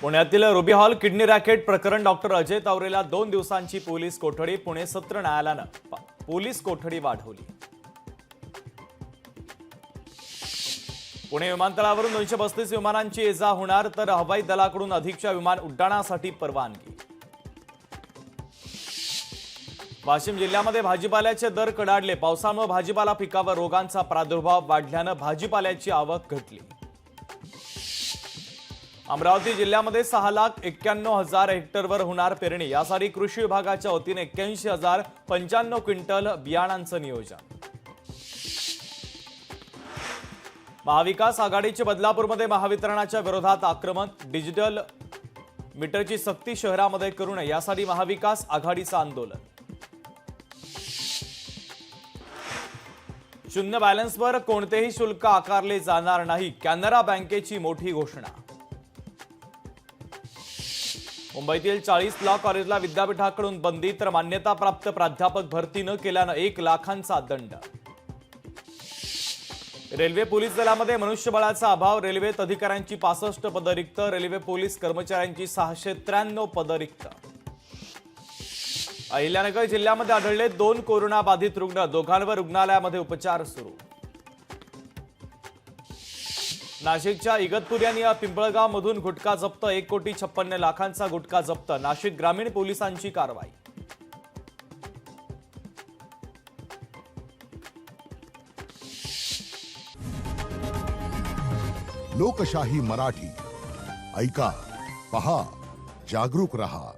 पुण्यातील ruby hall kidney racket प्रकरण doctor Ajay तावरेला 2 दिवसांची पोलीस कोठडी पुणे सत्र न्यायालयानं पोलीस कोठडी वाढवली। पुणे विमानतळावरून 235 विमानांची ये-जा होणार तर हवाई दलाकडून अधिकच्या विमान उड्डाणासाठी परवानगी। वाशिम जिल्ह्यामध्ये भाजीपाल्याचे दर कडाडले। पावसामुळे भाजीपाला पिकावर रोगांचा प्रादुर्भाव वाढल्यानं भाजीपाल्याची आवक घटली। अमरावती जिल्ह्यामध्ये 6,91,000 हेक्टरवर होणार पेरणी। यासाठी कृषी विभागाच्या वतीने 81,095 क्विंटल बियाणांचं नियोजन। महाविकास आघाडीचे बदलापूरमध्ये महावितरणाच्या विरोधात आक्रमण। डिजिटल मीटरची सक्ती शहरामध्ये करू नये यासाठी महाविकास आघाडीचं आंदोलन। शून्य बॅलन्सवर कोणतेही शुल्क आकारले जाणार नाही, कॅनरा बँकेची मोठी घोषणा। मुंबईतील 40 लॉ कॉलेजला विद्यापीठाकडून बंदी तर मान्यताप्राप्त प्राध्यापक भरती न केल्यानं 1 लाखांचा दंड। रेल्वे पोलीस दलामध्ये मनुष्यबळाचा अभाव। रेल्वेत अधिकाऱ्यांची 65 पदं रिक्त। रेल्वे पोलीस कर्मचाऱ्यांची 693 पदं रिक्त। अहिल्यानगर जिल्ह्यामध्ये आढळले 2 कोरोना बाधित रुग्ण। दोघांवर रुग्णालयामध्ये उपचार सुरू। नाशिकच्या इगतपुरी आणि पिंपळगाव मधून गुटखा जप्त। 1,56,00,000चा गुटखा जप्त। नाशिक ग्रामीण पोलिसांची कारवाई। लोकशाही मराठी ऐका, पहा, जागरूक रहा।